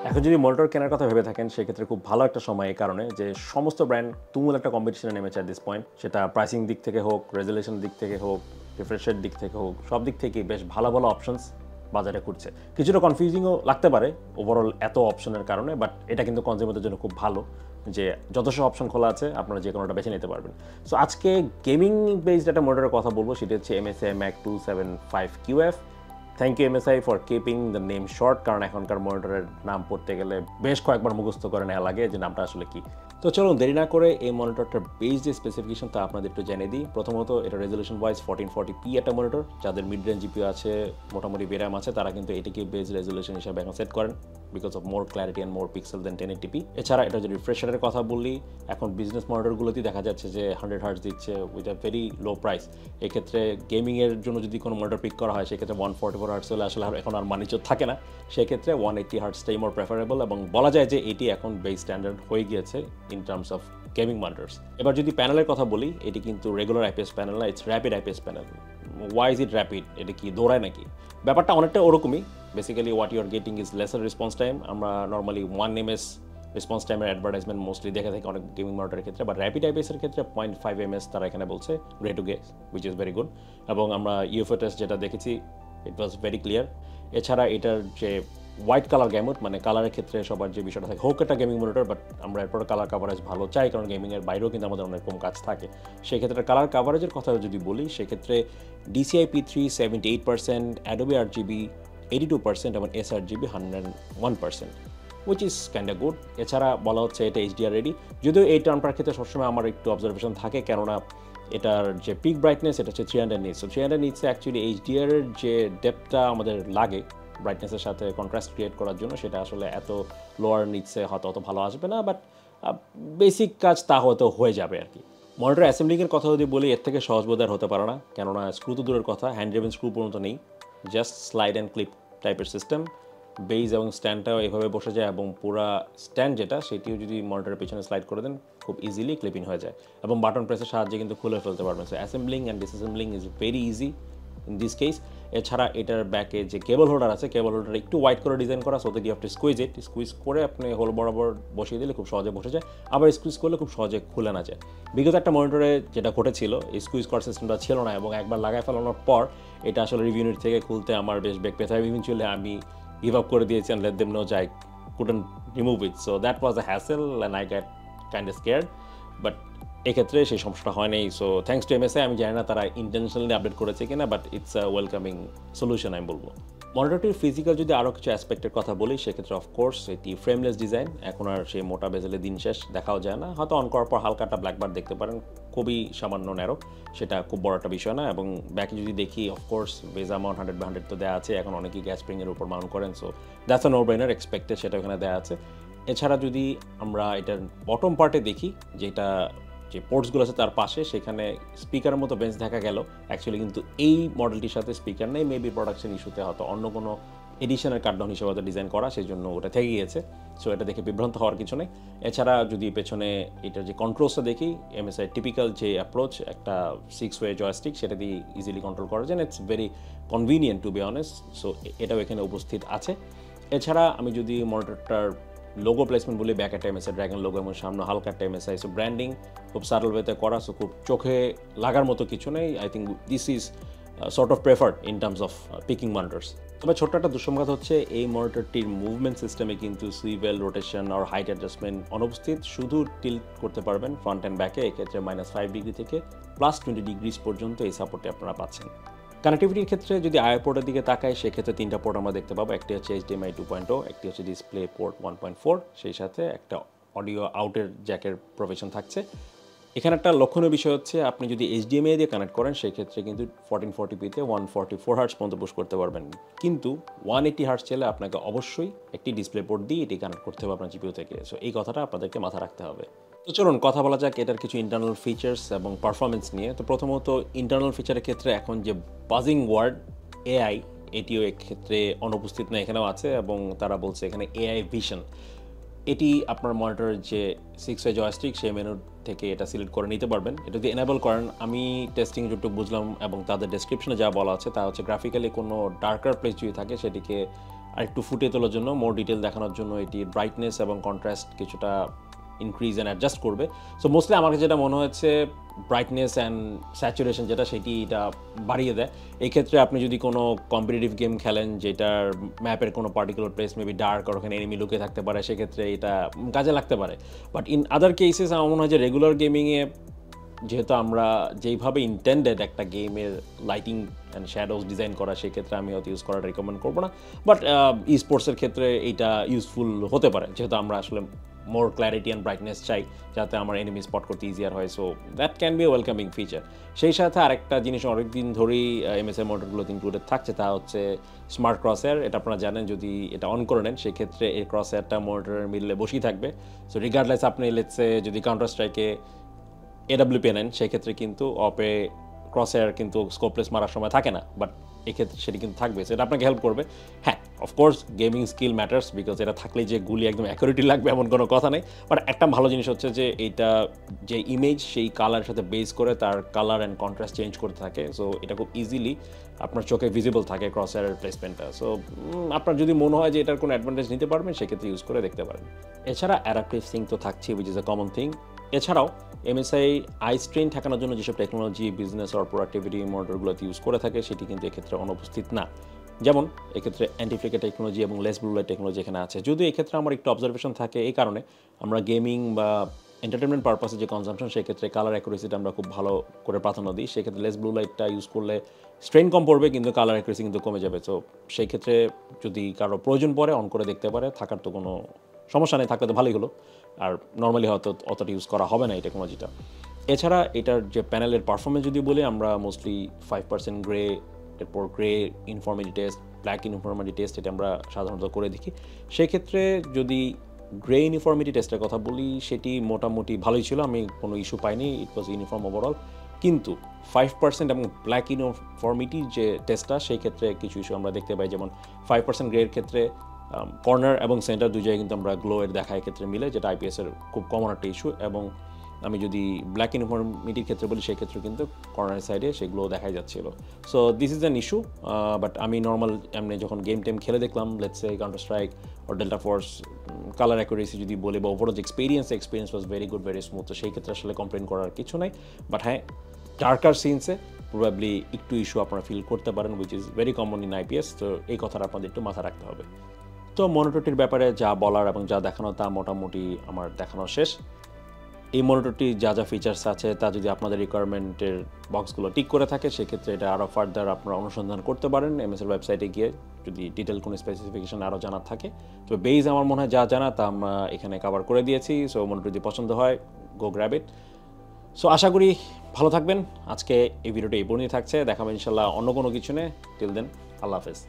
এখন যদি মনিটর কেনার কথা ভেবে থাকেন সেক্ষেত্রে খুব ভালো একটা সময় এই কারণে যে সমস্ত ব্র্যান্ড তুমুল একটা কম্পিটিশনে নেমেছে অ্যাট দিস পয়েন্ট, সেটা প্রাইসিং দিক থেকে হোক, রেজুলেশন দিক থেকে হোক, রিফ্রেশের দিক থেকে হোক, সব দিক থেকেই বেশ ভালো ভালো অপশনস বাজারে ঘুরছে। কিছুটা কনফিউজিংও লাগতে পারে ওভারঅল এত অপশনের কারণে, বাট এটা কিন্তু কনজিউমারদের জন্য খুব ভালো যে যথেষ্ট অপশন খোলা আছে, আপনারা যে কোনোটা বেছে নিতে পারবেন। সো আজকে গেমিং বেসড একটা মনিটরের কথা বলবো, সেটা হচ্ছে MSI Mac 275QF। Thank you MSI for keeping the name short, কারণ এখনকার মনিটরের নাম পড়তে গেলে বেশ কয়েকবার মুখস্থ করে নেওয়া লাগে যে নামটা আসলে কি। তো চলুন দেরি না করে এই মনিটরটার বেস যে স্পেসিফিকেশন তা আপনাদের একটু জেনে দিই। প্রথমত এটা রেজলিউশন ওয়াইজ 1440p একটা মনিটর, যাদের মিড রেঞ্জ জিপিও আছে, মোটামুটি বেরাম আছে, তারা কিন্তু এটাকে বেস রেজলিউশন হিসাবে এখন সেট করেন because of more clarity and more pixel than 1080p। এছাড়া এটা যদি রিফ্রেশারের কথা বলি, এখন বিজনেস মনিটরগুলোতেই দেখা যাচ্ছে যে 100 হার্টজ দিচ্ছে with a very low price. এক্ষেত্রে গেমিংয়ের জন্য যদি কোনো মনিটর পিক করা হয় সেক্ষেত্রে 144 হার্টজ হলে আসলে এখন আর মানিজ্য থাকে না, সেক্ষেত্রে 180 হার্টজটাই মোর প্রেফারেবল, এবং বলা যায় যে এটি এখন বেস স্ট্যান্ডার্ড হয়ে গিয়েছে in terms of gaming monitors. এবার যদি প্যানেলের কথা বলি, এটি কিন্তু রেগুলার আইপিএস প্যানেল না, it's rapid IPS panel. Why is it rapid? এটা কি দৌড়ায় নাকি? ব্যাপারটা অনেকটা ওরকমই। Basically what you are getting is lesser response time. আমরা নর্মালি 1 ms রেসপন্স টাইমের অ্যাডভার্টাইজমেন্ট মোস্টলি দেখে থাকি অনেক গেমিং মনিটরের ক্ষেত্রে, বাট র্যাপিড আইপিএসের ক্ষেত্রে 0.5 ms তারা এখানে বলছে, grey to grey, which is very good. এবং আমরা ইউএফও টেস্ট যেটা দেখেছি, ইট ওয়াজ ভেরি ক্লিয়ার। এছাড়া এটার যে হোয়াইট কালার গ্যামুট, মানে কালারের ক্ষেত্রে সবার যে বিষয়টা থাকে, হোক একটা গেমিং মনিটর, বাট আমরা এরপর কালার কাভারেজ ভালো চাই, কারণ গেমিংয়ের বাইরেও কিন্তু আমাদের অনেক কম কাজ থাকে। সেক্ষেত্রে কালার কাভারেজের কথা যদি বলি, সেক্ষেত্রে DCI P3 78%, Adobe RGB 82% এবং sRGB 101%, which is kind good. এছাড়া বলা হচ্ছে এটা HDR রেডি, যদিও এই টার্মটার ক্ষেত্রে সবসময় আমার একটু অবজারভেশন থাকে, কেননা এটার যে পিক ব্রাইটনেস এটা হচ্ছে 300 নিটস। 300 নিটসে অ্যাকচুয়ালি HDR এর যে ডেপথটা আমাদের লাগে ব্রাইটনেসের সাথে কন্ট্রাস্ট ক্রিয়েট করার জন্য, সেটা আসলে এত লোয়ার নিটসে হয়তো অত ভালো আসবে না, বাট বেসিক কাজ তা হয়তো হয়ে যাবে আর কি। মনিটর অ্যাসেম্বলিংয়ের কথা যদি বলি, এর থেকে সহজ বোধ আর হতে পারে না, কেননা স্ক্রু তো দূরের কথা, হ্যান্ড ড্রিভেন স্ক্রু পর্যন্ত নেই, জাস্ট স্লাইড অ্যান্ড ক্লিপ টাইপের সিস্টেম। বেজ এবং স্ট্যান্ডটাও এভাবে বসে যায়, এবং পুরো স্ট্যান্ড যেটা সেটিও যদি মনিটরের পিছনে স্লাইড করে দেন খুব ইজিলি ক্লিপিং হয়ে যায়, এবং বাটন প্রেসের সাহায্যে কিন্তু খুলে ফেলতে পারবেন। So assembling and disassembling is very easy in this case. এছাড়া এটার ব্যাকে যে কেবল হোল্ডার আছে, কেবল হোল্ডার একটু ওয়াইড করে ডিজাইন করা, so that you have to squeeze করে আপনি হোল বরাবর বসিয়ে দিলে খুব সহজে বসে যায়, আবার স্কুইজ করলে খুব সহজে খুলে না যায়। বিগত একটা মনিটরে যেটা ঘটেছিল, এই স্কুইজ করার সিস্টেমটা ছিল না, এবং একবার লাগাই ফেলানোর পর এটা আসলে রিভিউ ইউনিট থেকে খুলতে আমার বেশ বেগ পেতে হয়। ইভেনচুয়ালি আমি give up করে দিয়েছি and let them know that I couldn't remove it. So that was a hassle and I got kind of scared. But এক্ষেত্রে সেই সমস্যাটা হয় নাই। So thanks to MSI। আমি জানি না তারা ইন্টেনশনালি আপডেট করেছে কিনা, but it's a welcoming solution আমি বলবো। মনিটরটির ফিজিক্যাল যদি আরও কিছু অ্যাসপেক্টের কথা বলি, সেক্ষেত্রে অফকোর্স এটি ফ্রেমলেস ডিজাইন। এখন আর সেই মোটা বেজেলে দিন শেষ দেখাও যায় না, হয়তো অন করার পর হালকা একটা ব্ল্যাকবার দেখতে পারেন, খুবই সামান্য ন্যারো, সেটা খুব বড় একটা বিষয় না। এবং ব্যাকে যদি দেখি, অফকোর্স বেজ অ্যামাউন্ট 100/100 তো দেওয়া আছে, এখন অনেকেই গ্যাস স্প্রিংয়ের উপর মাউন্ট করেন, so that's a no brainer, expected, সেটা ওখানে দেওয়া আছে। এছাড়া যদি আমরা এটার বটম পার্টে দেখি, যেটা যে পোর্টসগুলো আছে তার পাশে, সেখানে স্পিকারের মতো বেঞ্চ দেখা গেল, অ্যাকচুয়ালি কিন্তু এই মডেলটির সাথে স্পিকার নেই, মেবি প্রোডাকশন ইস্যুতে হয়তো অন্য কোনো এডিশনের কাটডাউন হিসেবে হয়তো ডিজাইন করা, সেই জন্য ওটা থেকে গিয়েছে। সো এটা দেখে বিভ্রান্ত হওয়ার কিছু নেই। এছাড়া যদি পেছনে এটার যে কন্ট্রোলসটা দেখি, MSI টিপিক্যাল যে অ্যাপ্রোচ, একটা 6-ওয়ে জয়স্টিক, সেটা দিয়ে ইজিলি কন্ট্রোল করা যায়, it's very convenient to be honest. So এটাও এখানে উপস্থিত আছে। এছাড়া আমি যদি মনিটরটার লোগো প্লেসমেন্ট বলি, ব্যাক একটা MSI ড্রাগন লোগো এবং সামনে হালকা একটা MSI, সো ব্র্যান্ডিং খুব সাটল ওয়েতে করা, সো খুব চোখে লাগার মতো কিছু নেই। I think this is sort of preferred in terms of picking monitors. তবে ছোট্ট একটা দুঃসংবাদ হচ্ছে, এই মনিটরটির মুভমেন্ট সিস্টেমে কিন্তু সুইভেল, রোটেশন আর হাইট অ্যাডজাস্টমেন্ট অনুপস্থিত। শুধু টিল্ট করতে পারবেন ফ্রন্ট অ্যান্ড ব্যাকে, এক্ষেত্রে -5 ডিগ্রি থেকে +20 ডিগ্রিজ পর্যন্ত এই সাপোর্টে আপনারা পাচ্ছেন। কানেক্টিভিটির ক্ষেত্রে যদি আইআর পোর্টের দিকে তাকাই, সেক্ষেত্রে 3টা পোর্ট আমরা দেখতে পাবো। একটি হচ্ছে HDMI 2.0, একটি হচ্ছে ডিসপ্লে পোর্ট 1.4, সেই সাথে একটা অডিও আউটের জ্যাকের প্রভিশন থাকছে। এখানে একটা লক্ষণীয় বিষয় হচ্ছে, আপনি যদি HDMI দিয়ে কানেক্ট করেন, সেক্ষেত্রে কিন্তু 1440p-তে 144 হার্টজ পর্যন্ত পুশ করতে পারবেন, কিন্তু 180 হার্টজ চাইলে আপনাকে অবশ্যই একটি ডিসপ্লে পোর্ট দিয়ে এটি কানেক্ট করতে হবে আপনার জিপিইউ থেকে। সো এই কথাটা আপনাদেরকে মাথায় রাখতে হবে। তো চলুন কথা বলা যাক এটার কিছু ইন্টারনাল ফিচার্স এবং পারফরমেন্স নিয়ে। তো প্রথমত ইন্টারনাল ফিচারের ক্ষেত্রে এখন যে বাজিং ওয়ার্ড AI, এটিও এক্ষেত্রে অনুপস্থিত না, এখানেও আছে, এবং তারা বলছে এখানে AI ভিশন। এটি আপনার মনিটরের যে 6-ওয়ে জয়স্টিক, সেই মেনু থেকে এটা সিলেক্ট করে নিতে পারবেন। এটা যদি এনেবল করেন, আমি টেস্টিং যতটুকু বুঝলাম এবং তাদের ডেসক্রিপশনে যা বলা আছে তা হচ্ছে, গ্রাফিক্যালি কোনো ডার্কার প্লেস যদি থাকে সেটিকে আর একটু ফুটিয়ে তোলার জন্য, মোর ডিটেল দেখানোর জন্য এটি ব্রাইটনেস এবং কন্ট্রাস্ট কিছুটা ইনক্রিজ অ্যান্ড অ্যাডজাস্ট করবে। সো মোস্টলি আমার যেটা মনে হচ্ছে ব্রাইটনেস অ্যান্ড স্যাচুরেশন যেটা সেটি এটা বাড়িয়ে দেয়। এই ক্ষেত্রে আপনি যদি কোনো কম্পিটিটিভ গেম খেলেন যেটার ম্যাপের কোনো পার্টিকুলার প্লেস মেবি ডার্ক আর ওখানে এনিমি লুকে থাকতে পারে, সেক্ষেত্রে এটা কাজে লাগতে পারে। বাট ইন আদার কেসেস আমার মনে হয় যে রেগুলার গেমিংয়ে যেহেতু আমরা যেইভাবে ইন্টেন্ডেড একটা গেমের লাইটিং অ্যান্ড শ্যাডোজ ডিজাইন করা, সেক্ষেত্রে আমি হয়তো ইউজ করাটা রেকমেন্ড করবো না। বাট ই স্পোর্টসের ক্ষেত্রে এইটা ইউজফুল হতে পারে, যেহেতু আমরা আসলে মোর ক্ল্যারিটি অ্যান্ড ব্রাইটনেস চাই যাতে আমার এনিমি স্পট করতে ইজিয়ার হয়। So that can be welcoming feature. সেই সাথে আরেকটা জিনিস অনেকদিন ধরেই এমএসআই মোটরগুলোতে ইনক্লুডেড থাকছে, তা হচ্ছে স্মার্ট ক্রসেয়ার। এটা আপনারা জানেন, যদি এটা অন করে নেন সেক্ষেত্রে এই ক্রসেয়ারটা মোটরের মিডলে বসেই থাকবে। সো রিগার্ডলেস আপনি লেটসে যদি কাউন্টার স্ট্রাইকে AWP নেন, সেক্ষেত্রে কিন্তু অপে ক্রসেয়ার কিন্তু স্কোপলেস মারার সময় থাকে না, বাট এক্ষেত্রে সেটি কিন্তু থাকবে। সেটা আপনাকে হেল্প করবে। হ্যাঁ, of course gaming skill matters, because এটা থাকলেই যে গুলি একদম অ্যাকুরেটি লাগবে এমন কোনো কথা নেই। বাট একটা ভালো জিনিস হচ্ছে যে এইটা যে ইমেজ সেই কালারের সাথে বেস করে তার কালার অ্যান্ড কন্ট্রাস্ট চেঞ্জ করতে থাকে। সো এটা খুব ইজিলি আপনার চোখে ভিজিবল থাকে ক্রসেয়ারের প্লেসমেন্টটা। সো আপনার যদি মনে হয় যে এটার কোনো অ্যাডভান্টেজ নিতে পারবেন, সেক্ষেত্রে ইউজ করে দেখতে পারেন। এছাড়া অ্যাডাপটিভ সিঙ্ক তো থাকছে, which is a common thing. এছাড়াও এমএসআই আই স্ট্রেন ঠেকানোর জন্য যেসব টেকনোলজি বিজনেস আর প্রোডাক্টিভিটি মডেলগুলোতে ইউজ করে থাকে, সেটি কিন্তু এক্ষেত্রে অনুপস্থিত না। যেমন এক্ষেত্রে অ্যান্টিফ্লিকার টেকনোলজি এবং লেস ব্লু লাইট টেকনোলজি এখানে আছে। যদিও এক্ষেত্রে আমার একটু অবজারভেশন থাকে, এই কারণে আমরা গেমিং বা এন্টারটেনমেন্ট পারপাসে যে কনজাম্পশন, সেক্ষেত্রে কালার অ্যাকুরেসিটা আমরা খুব ভালো করে প্রাধান্য দিই। সেক্ষেত্রে লেস ব্লু লাইটটা ইউজ করলে স্ট্রেন কম পড়বে, কিন্তু কালার অ্যাকুরেসি কিন্তু কমে যাবে। তো সেই ক্ষেত্রে যদি কারো প্রয়োজন পড়ে অন করে দেখতে পারে, থাকার তো কোনো সমস্যা নেই, থাকলে তো ভালোই হলো। আর নর্মালি হয়তো অতটা ইউজ করা হবে না এই টেকনোলজিটা। এছাড়া এটার যে প্যানেলের পারফরমেন্স যদি বলি, আমরা মোস্টলি 5% গ্রে, এরপর grey informative test, black informative test এটা আমরা সাধারণত করে দেখি। সেক্ষেত্রে যদি গ্রে ইউনিফর্মিটি টেস্টের কথা বলি, সেটি মোটামুটি ভালোই ছিল, আমি কোনো ইস্যু পাইনি, ইট ওয়াজ ইউনিফর্ম ওভারঅল। কিন্তু 5% এবং ব্ল্যাক ইউনিফর্মিটি যে টেস্টটা, সেই ক্ষেত্রে কিছু ইস্যু আমরা দেখতে পাই। যেমন 5% গ্রের ক্ষেত্রে কর্নার এবং সেন্টার দুই জায়গায় কিন্তু আমরা গ্লোয়ের দেখা ক্ষেত্রে মিলে, যেটা আইপিএসের খুব কমন একটা ইস্যু। এবং আমি যদি ব্ল্যাক ইউনিফর্মিটির ক্ষেত্রে বলি, সেই ক্ষেত্রে কিন্তু কর্নার সাইডে সেগুলো দেখাই যাচ্ছিল। So this is an issue. But আমি নর্মাল এমনি যখন গেম টেম খেলে দেখলাম, let's say counter strike or Delta Force, colour accuracy যদি বলি বা overall experience was very good, very smooth. তো সেই ক্ষেত্রে আসলে কমপ্লেন করার কিছু নাই। বাট হ্যাঁ, ডার্কার সিনসে প্রবাবলি একটু ইস্যু আপনারা ফিল করতে পারেন, which is very common in IPS. তো এই কথাটা আপনাদের একটু মাথা রাখতে হবে। তো মনিটরটির ব্যাপারে যা বলার এবং যা দেখানো, তা মোটামুটি আমার দেখানো শেষ। এই মনিটরটির যা যা ফিচার্স আছে, তা যদি আপনাদের রিকোয়ারমেন্টের বক্সগুলো টিক করে থাকে, সেক্ষেত্রে এটা আরও ফার্দার আপনারা অনুসন্ধান করতে পারেন এমএসের ওয়েবসাইটে গিয়ে, যদি ডিটেল কোনো স্পেসিফিকেশন আরও জানার থাকে। তো বেজ আমার মনে হয় যা জানা তা আমরা এখানে কভার করে দিয়েছি। সো মনিটর যদি পছন্দ হয়, গো গ্র্যাব ইট। সো আশা করি ভালো থাকবেন। আজকে এই ভিডিওটা এই পর্যন্তই থাকছে, দেখাবো ইনশাল্লাহ অন্য কোনো কিছু নেই। টিল দেন, আল্লাহ হাফেজ।